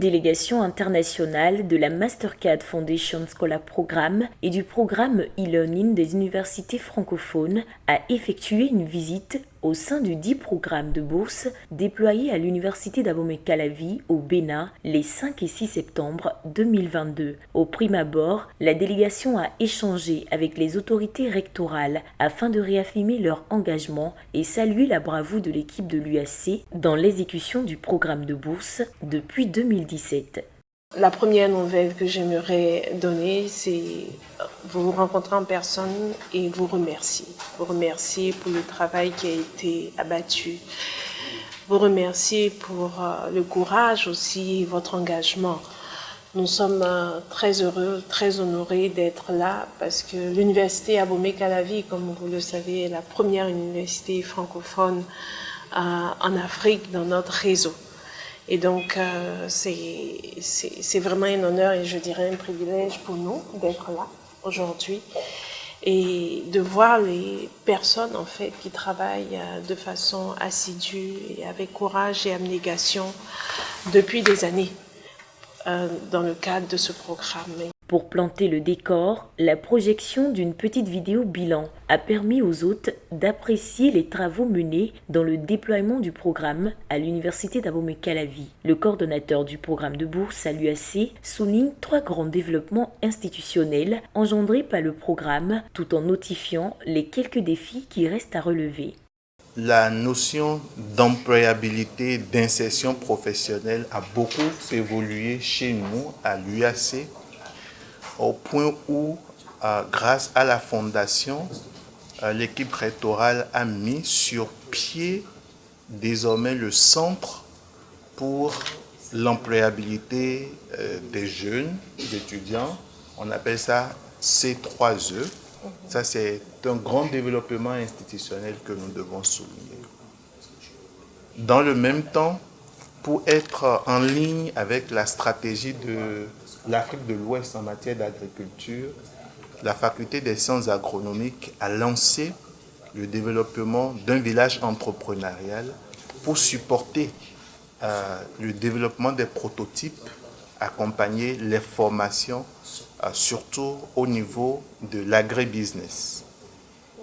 délégation internationale de la Mastercard Foundation Scholar Programme et du programme e-learning des universités francophones a effectué une visite au sein du 10 programmes de bourse déployés à l'université d'Abomey-Calavi au Bénin les 5 et 6 septembre 2022. Au prime abord, la délégation a échangé avec les autorités rectorales afin de réaffirmer leur engagement et saluer la bravoure de l'équipe de l'UAC dans l'exécution du programme de bourse depuis 2017. La première nouvelle que j'aimerais donner, c'est vous rencontrer en personne et vous remercier. Vous remercier pour le travail qui a été abattu. Vous remercier pour le courage aussi, votre engagement. Nous sommes très heureux, très honorés d'être là parce que l'université Abomey-Calavi, comme vous le savez, est la première université francophone en Afrique dans notre réseau. Et donc, c'est vraiment un honneur et je dirais un privilège pour nous d'être là aujourd'hui et de voir les personnes en fait qui travaillent de façon assidue et avec courage et abnégation depuis des années dans le cadre de ce programme. Pour planter le décor, la projection d'une petite vidéo bilan a permis aux hôtes d'apprécier les travaux menés dans le déploiement du programme à l'université d'Abomey-Calavi. Le coordonnateur du programme de bourse à l'UAC souligne 3 grands développements institutionnels engendrés par le programme tout en notifiant les quelques défis qui restent à relever. La notion d'employabilité, d'insertion professionnelle a beaucoup évolué chez nous à l'UAC, au point où, grâce à la fondation, l'équipe rectorale a mis sur pied désormais le centre pour l'employabilité des jeunes étudiants. On appelle ça C3E. Ça, c'est un grand développement institutionnel que nous devons souligner. Dans le même temps, pour être en ligne avec la stratégie de l'Afrique de l'Ouest en matière d'agriculture, la faculté des sciences agronomiques a lancé le développement d'un village entrepreneurial pour supporter le développement des prototypes, accompagner les formations, surtout au niveau de l'agribusiness.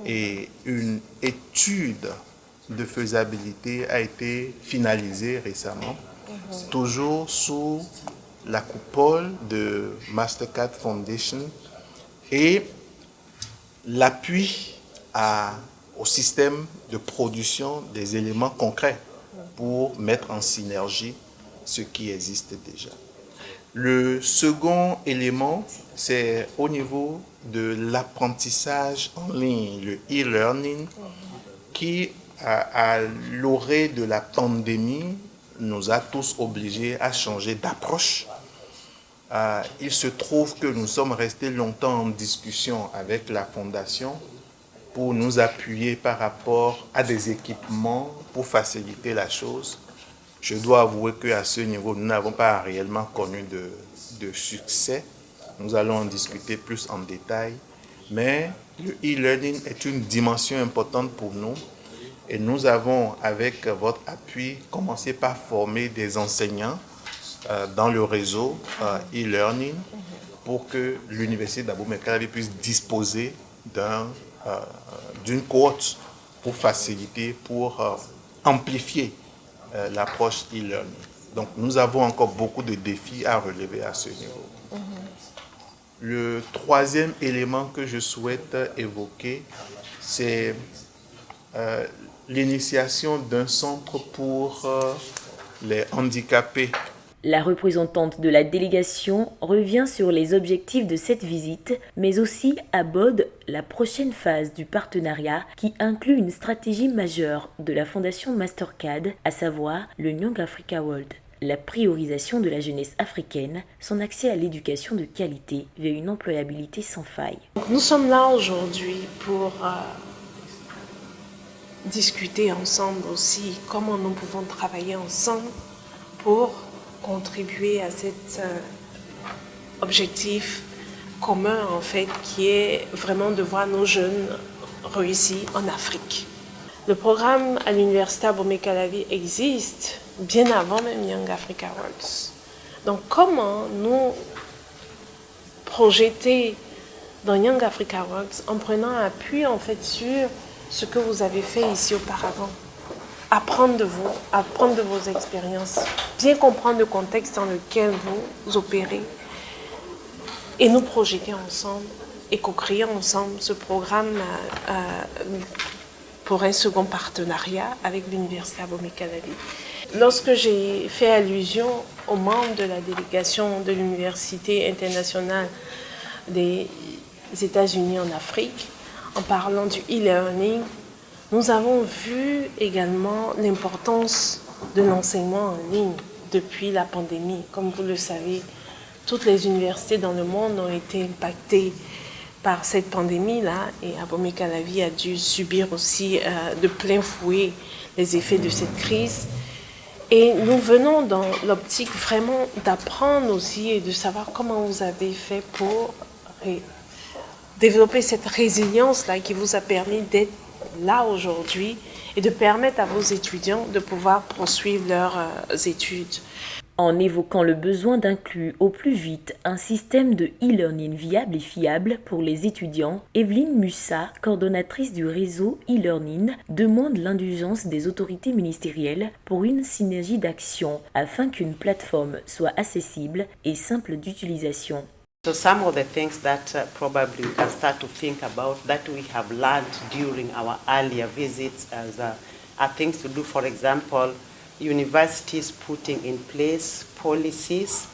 Et une étude de faisabilité a été finalisée récemment, toujours sous la coupole de Mastercard Foundation et l'appui au système de production des éléments concrets pour mettre en synergie ce qui existe déjà. Le second élément, c'est au niveau de l'apprentissage en ligne, le e-learning, qui, à l'orée de la pandémie, nous a tous obligés à changer d'approche. Il se trouve que nous sommes restés longtemps en discussion avec la Fondation pour nous appuyer par rapport à des équipements pour faciliter la chose. Je dois avouer qu'à ce niveau, nous n'avons pas réellement connu de succès. Nous allons en discuter plus en détail. Mais le e-learning est une dimension importante pour nous. Et nous avons, avec votre appui, commencé par former des enseignants dans le réseau e-learning pour que l'université d'Abomey-Calavi puisse disposer d'une cohorte pour faciliter, pour amplifier l'approche e-learning. Donc nous avons encore beaucoup de défis à relever à ce niveau. Le troisième élément que je souhaite évoquer, c'est l'initiation d'un centre pour les handicapés. La représentante de la délégation revient sur les objectifs de cette visite, mais aussi aborde la prochaine phase du partenariat qui inclut une stratégie majeure de la Fondation Mastercard, à savoir le Young Africa World. La priorisation de la jeunesse africaine, son accès à l'éducation de qualité vers une employabilité sans faille. Nous sommes là aujourd'hui pour discuter ensemble aussi comment nous pouvons travailler ensemble pour contribuer à cet objectif commun en fait qui est vraiment de voir nos jeunes réussir en Afrique. Le programme à l'université Abomey-Calavi existe bien avant même Young Africa Worlds. Donc comment nous projeter dans Young Africa Works en prenant appui en fait sur ce que vous avez fait ici auparavant. Apprendre de vous, apprendre de vos expériences, bien comprendre le contexte dans lequel vous opérez et nous projeter ensemble et co-créer ensemble ce programme pour un second partenariat avec l'Université Abomey-Calavi. Lorsque j'ai fait allusion aux membres de la délégation de l'Université internationale des États-Unis en Afrique, en parlant du e-learning, nous avons vu également l'importance de l'enseignement en ligne depuis la pandémie. Comme vous le savez, toutes les universités dans le monde ont été impactées par cette pandémie-là et Abomey-Calavi a dû subir aussi de plein fouet les effets de cette crise. Et nous venons dans l'optique vraiment d'apprendre aussi et de savoir comment vous avez fait pour développer cette résilience-là qui vous a permis d'être là aujourd'hui et de permettre à vos étudiants de pouvoir poursuivre leurs études. En évoquant le besoin d'inclure au plus vite un système de e-learning viable et fiable pour les étudiants, Evelyne Mussa, coordonnatrice du réseau e-learning, demande l'indulgence des autorités ministérielles pour une synergie d'action afin qu'une plateforme soit accessible et simple d'utilisation. So some of the things that probably we can start to think about that we have learned during our earlier visits are things to do, for example, universities putting in place policies,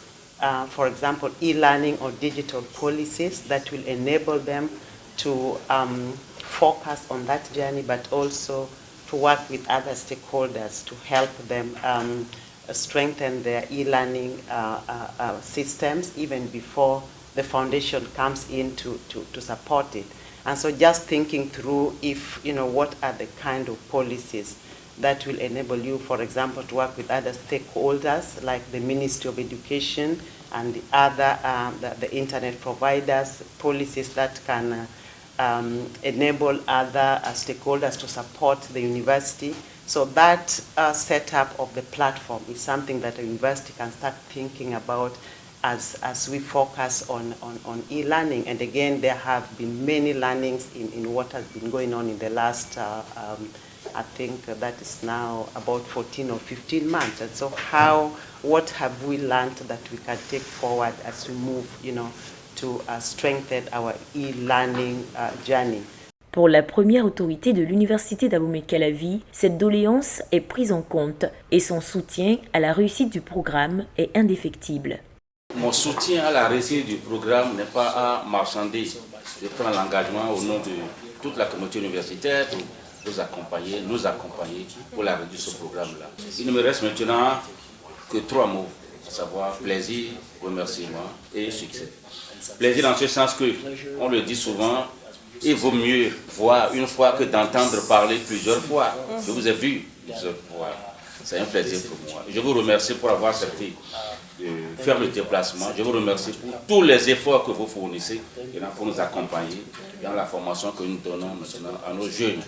for example, e-learning or digital policies that will enable them to focus on that journey, but also to work with other stakeholders to help them strengthen their e-learning systems even before the foundation comes in to support it. And so just thinking through if, what are the kind of policies that will enable you, for example, to work with other stakeholders like the Ministry of Education and the other, the internet providers, policies that can enable other stakeholders to support the university. So that setup of the platform is something that a university can start thinking about as we focus on e-learning. And again, there have been many learnings in what has been going on in the last, I think that is now about 14 or 15 months. And so what have we learned that we can take forward as we move, to strengthen our e-learning journey? Pour la première autorité de l'Université d'Abomey-Calavi, cette doléance est prise en compte et son soutien à la réussite du programme est indéfectible. Mon soutien à la réussite du programme n'est pas à marchander. Je prends l'engagement au nom de toute la communauté universitaire pour nous accompagner pour la réussite de ce programme-là. Il ne me reste maintenant que 3 mots, à savoir plaisir, remerciement et succès. Plaisir dans ce sens que, on le dit souvent, il vaut mieux voir une fois que d'entendre parler plusieurs fois. Je vous ai vu plusieurs fois. C'est un plaisir pour moi. Je vous remercie pour avoir accepté de faire le déplacement. Je vous remercie pour tous les efforts que vous fournissez pour nous accompagner dans la formation que nous donnons maintenant à nos jeunes.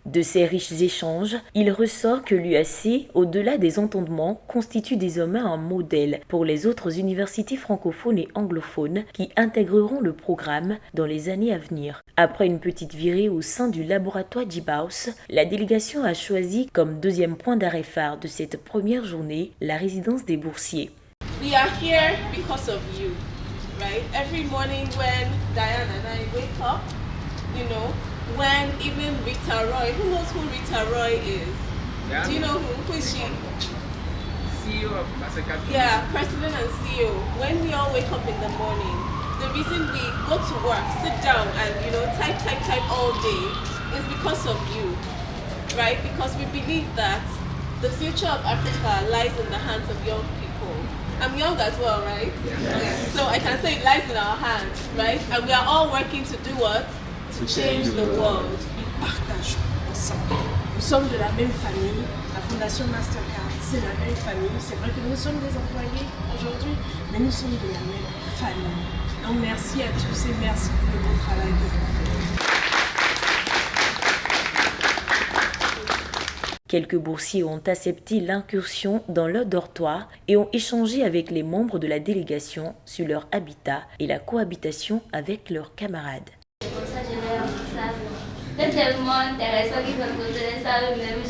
De ces riches échanges, il ressort que l'UAC, au-delà des entendements, constitue désormais un modèle pour les autres universités francophones et anglophones qui intégreront le programme dans les années à venir. Après une petite virée au sein du laboratoire Jibaus, la délégation a choisi comme deuxième point d'arrêt phare de cette première journée la résidence des boursiers. We are here because of you, right? Every morning when Diane and I wake up, when even Rita Roy, who knows who Rita Roy is? Yeah. Do you know who is she? CEO of Masaka. Yeah, President and CEO. When we all wake up in the morning, the reason we go to work, sit down and type all day is because of you, right? Because we believe that the future of Africa lies in the hands of young people. I'm young as well, right? Yeah. So I can say it lies in our hands, right? And we are all working to do what? To change the world. Partageons ensemble. Nous sommes de la même famille. La Fondation Mastercard, c'est la même famille. C'est vrai que nous sommes des employés aujourd'hui, mais nous sommes de la même famille. Donc merci à tous et merci pour le beau travail que vous faites. Quelques boursiers ont accepté l'incursion dans leur dortoir et ont échangé avec les membres de la délégation sur leur habitat et la cohabitation avec leurs camarades. C'est pour ça que je vais faire ça. C'est tellement intéressant qu'ils ont connu ça eux-mêmes.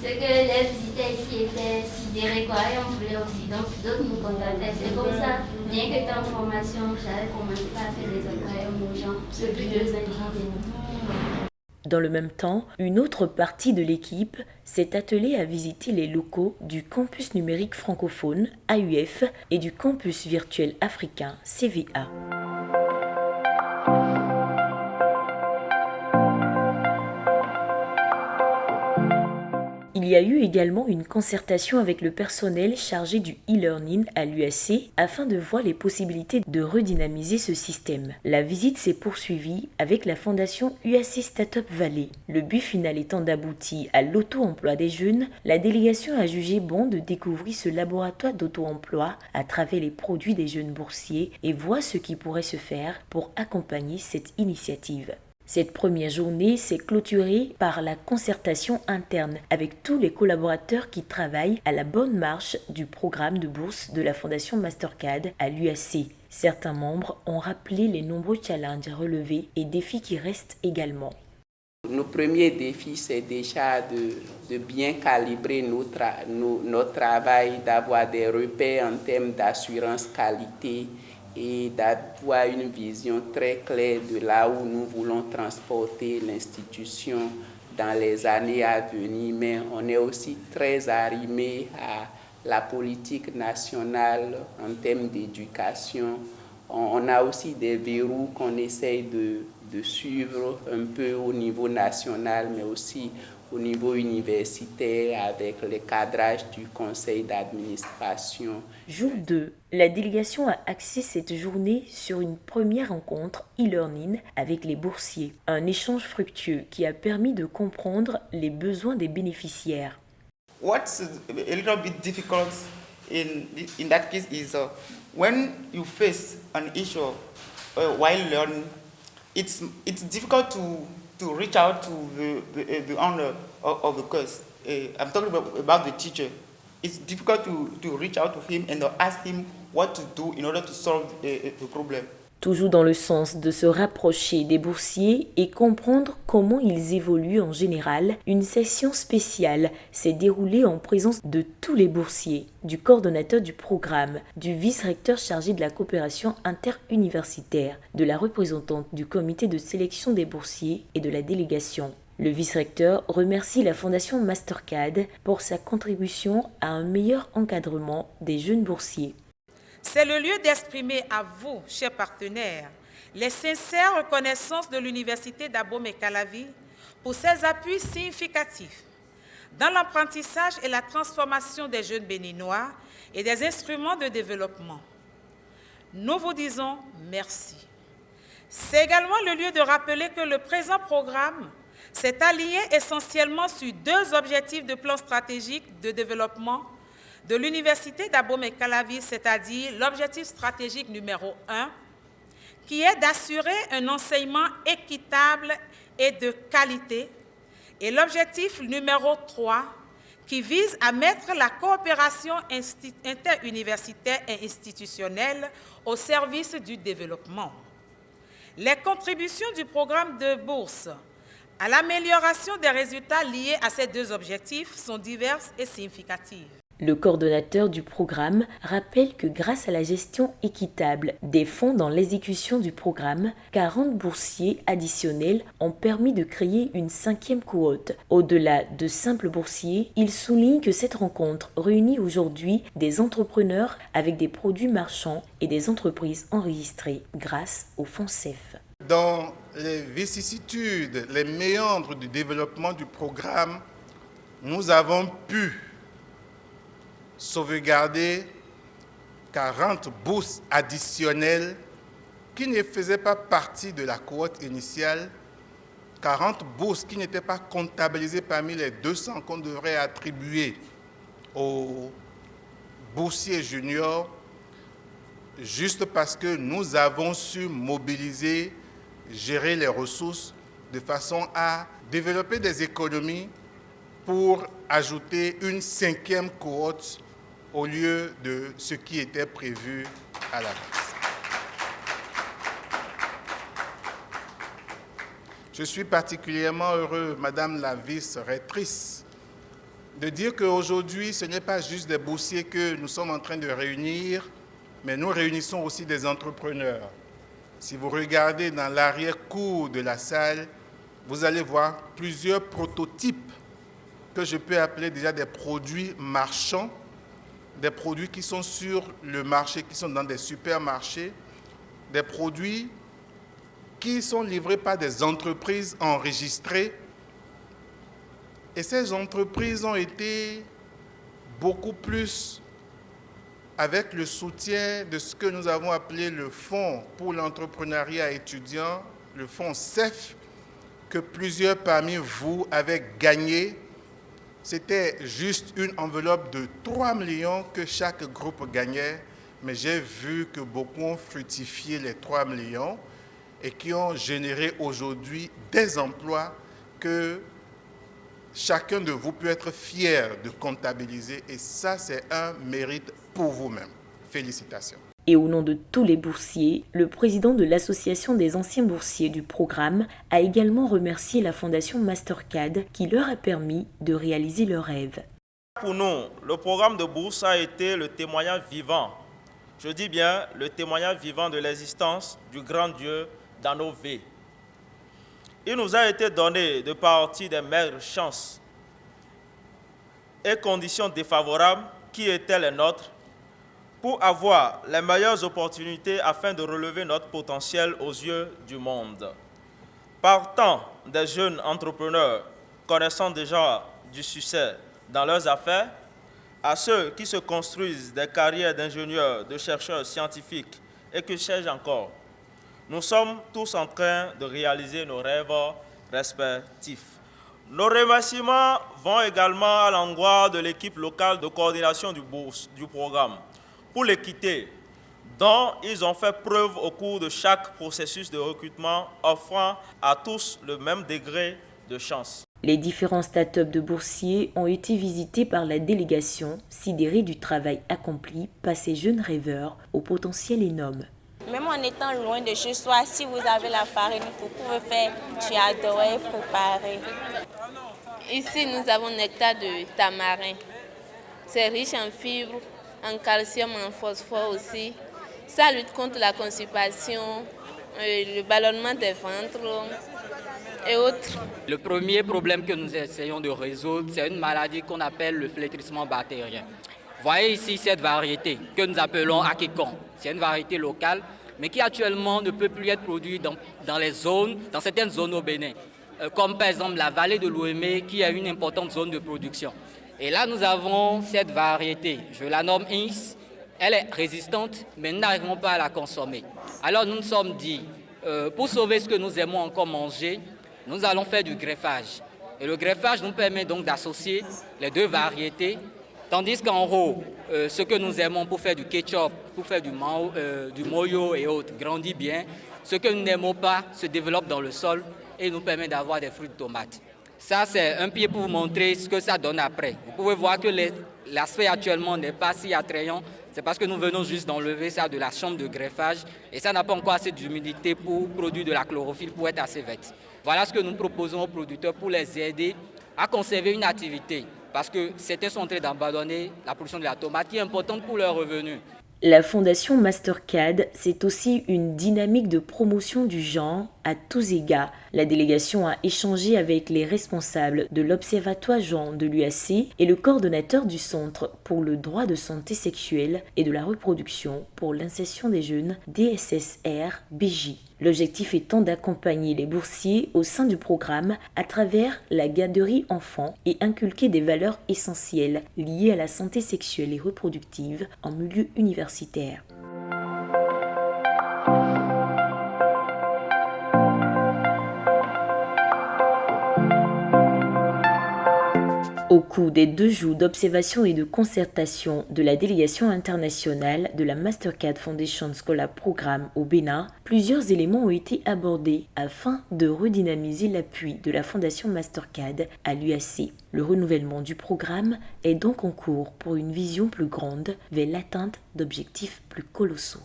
C'est que les visiteurs ici étaient sidérés quoi, et on voulait aussi. Donc d'autres nous contactaient. C'est comme ça, bien que j'étais en formation, j'avais commencé par faire des aquariums aux gens. Depuis 2 ans, ils sont venus. Dans le même temps, une autre partie de l'équipe s'est attelée à visiter les locaux du campus numérique francophone, AUF, et du campus virtuel africain, CVA. Il y a eu également une concertation avec le personnel chargé du e-learning à l'UAC afin de voir les possibilités de redynamiser ce système. La visite s'est poursuivie avec la fondation UAC Startup Valley. Le but final étant d'aboutir à l'auto-emploi des jeunes, la délégation a jugé bon de découvrir ce laboratoire d'auto-emploi à travers les produits des jeunes boursiers et voir ce qui pourrait se faire pour accompagner cette initiative. Cette première journée s'est clôturée par la concertation interne avec tous les collaborateurs qui travaillent à la bonne marche du programme de bourse de la Fondation Mastercard à l'UAC. Certains membres ont rappelé les nombreux challenges à relever et défis qui restent également. Nos premiers défis, c'est déjà de bien calibrer notre travail, d'avoir des repères en termes d'assurance qualité, et d'avoir une vision très claire de là où nous voulons transporter l'institution dans les années à venir. Mais on est aussi très arrimé à la politique nationale en termes d'éducation. On a aussi des verrous qu'on essaye de suivre un peu au niveau national, mais aussi au niveau universitaire avec le cadrage du conseil d'administration. Jour 2, la délégation a axé cette journée sur une première rencontre e-learning avec les boursiers. Un échange fructueux qui a permis de comprendre les besoins des bénéficiaires. What's a little bit difficult in that case is when you face an issue while learning, it's difficult to reach out to the owner of the course. I'm talking about the teacher. It's difficult to reach out to him and ask him what to do in order to solve the problem. Toujours dans le sens de se rapprocher des boursiers et comprendre comment ils évoluent en général, une session spéciale s'est déroulée en présence de tous les boursiers, du coordonnateur du programme, du vice-recteur chargé de la coopération interuniversitaire, de la représentante du comité de sélection des boursiers et de la délégation. Le vice-recteur remercie la Fondation Mastercard pour sa contribution à un meilleur encadrement des jeunes boursiers. C'est le lieu d'exprimer à vous, chers partenaires, les sincères reconnaissances de l'Université d'Abomey-Calavi pour ses appuis significatifs dans l'apprentissage et la transformation des jeunes béninois et des instruments de développement. Nous vous disons merci. C'est également le lieu de rappeler que le présent programme s'est aligné essentiellement sur 2 objectifs de plan stratégique de développement de l'Université d'Abomey-Calavi, c'est-à-dire l'objectif stratégique numéro 1, qui est d'assurer un enseignement équitable et de qualité, et l'objectif numéro 3, qui vise à mettre la coopération interuniversitaire et institutionnelle au service du développement. Les contributions du programme de bourse à l'amélioration des résultats liés à ces 2 objectifs sont diverses et significatives. Le coordonnateur du programme rappelle que grâce à la gestion équitable des fonds dans l'exécution du programme, 40 boursiers additionnels ont permis de créer une 5e cohorte. Au-delà de simples boursiers, il souligne que cette rencontre réunit aujourd'hui des entrepreneurs avec des produits marchands et des entreprises enregistrées grâce au fonds CEF. Dans les vicissitudes, les méandres du développement du programme, nous avons pu sauvegarder 40 bourses additionnelles qui ne faisaient pas partie de la cohorte initiale, 40 bourses qui n'étaient pas comptabilisées parmi les 200 qu'on devrait attribuer aux boursiers juniors, juste parce que nous avons su mobiliser, gérer les ressources de façon à développer des économies pour ajouter une 5e cohorte au lieu de ce qui était prévu à la base. Je suis particulièrement heureux, Madame la vice-rectrice, de dire qu'aujourd'hui, ce n'est pas juste des boursiers que nous sommes en train de réunir, mais nous réunissons aussi des entrepreneurs. Si vous regardez dans l'arrière-cour de la salle, vous allez voir plusieurs prototypes que je peux appeler déjà des produits marchands, des produits qui sont sur le marché, qui sont dans des supermarchés, des produits qui sont livrés par des entreprises enregistrées. Et ces entreprises ont été beaucoup plus avec le soutien de ce que nous avons appelé le Fonds pour l'entrepreneuriat étudiant, le fonds CEF, que plusieurs parmi vous avaient gagné. C'était juste une enveloppe de 3 millions que chaque groupe gagnait, mais j'ai vu que beaucoup ont fructifié les 3 millions et qui ont généré aujourd'hui des emplois que chacun de vous peut être fier de comptabiliser. Et ça, c'est un mérite pour vous-même. Félicitations. Et au nom de tous les boursiers, le président de l'Association des anciens boursiers du programme a également remercié la Fondation Mastercad qui leur a permis de réaliser leurs rêves. Pour nous, le programme de bourse a été le témoignage vivant, je dis bien le témoignage vivant de l'existence du grand Dieu dans nos vies. Il nous a été donné de partir des maigres chances et conditions défavorables qui étaient les nôtres pour avoir les meilleures opportunités afin de relever notre potentiel aux yeux du monde. Partant des jeunes entrepreneurs connaissant déjà du succès dans leurs affaires, à ceux qui se construisent des carrières d'ingénieurs, de chercheurs scientifiques et que sais-je encore, nous sommes tous en train de réaliser nos rêves respectifs. Nos remerciements vont également à l'endroit de l'équipe locale de coordination du programme pour l'équité dont ils ont fait preuve au cours de chaque processus de recrutement, offrant à tous le même degré de chance. Les différents startups de boursiers ont été visités par la délégation, sidérée du travail accompli par ces jeunes rêveurs au potentiel énorme. Même en étant loin de chez soi, si vous avez la farine, vous pouvez faire du adorer préparer. Ici, nous avons nectar de tamarin. C'est riche en fibres, en calcium, en phosphore aussi. Ça lutte contre la constipation, le ballonnement des ventres et autres. Le premier problème que nous essayons de résoudre, c'est une maladie qu'on appelle le flétrissement bactérien. Voyez ici cette variété que nous appelons akikon. C'est une variété locale, mais qui actuellement ne peut plus être produite dans certaines zones au Bénin, comme par exemple la vallée de l'Ouémé, qui a une importante zone de production. Et là, nous avons cette variété, je la nomme INS, elle est résistante, mais nous n'arrivons pas à la consommer. Alors nous nous sommes dit, pour sauver ce que nous aimons encore manger, nous allons faire du greffage. Et le greffage nous permet donc d'associer les deux variétés, tandis qu'en haut, ce que nous aimons pour faire du ketchup, pour faire du moyo et autres, grandit bien. Ce que nous n'aimons pas se développe dans le sol et nous permet d'avoir des fruits de tomates. Ça, c'est un pied pour vous montrer ce que ça donne après. Vous pouvez voir que l'aspect actuellement n'est pas si attrayant. C'est parce que nous venons juste d'enlever ça de la chambre de greffage et ça n'a pas encore assez d'humidité pour produire de la chlorophylle pour être assez verte. Voilà ce que nous proposons aux producteurs pour les aider à conserver une activité parce que certains sont en train d'abandonner la production de la tomate qui est importante pour leurs revenus. La Fondation Mastercad, c'est aussi une dynamique de promotion du genre à tous égards. La délégation a échangé avec les responsables de l'Observatoire genre de l'UAC et le coordonnateur du Centre pour le droit de santé sexuelle et de la reproduction pour l'insertion des jeunes DSSR-BJ. L'objectif étant d'accompagner les boursiers au sein du programme à travers la garderie enfants et inculquer des valeurs essentielles liées à la santé sexuelle et reproductive en milieu universitaire. Au cours des 2 jours d'observation et de concertation de la délégation internationale de la Mastercard Foundation Scholar Programme au Bénin, plusieurs éléments ont été abordés afin de redynamiser l'appui de la Fondation Mastercard à l'UAC. Le renouvellement du programme est donc en cours pour une vision plus grande vers l'atteinte d'objectifs plus colossaux.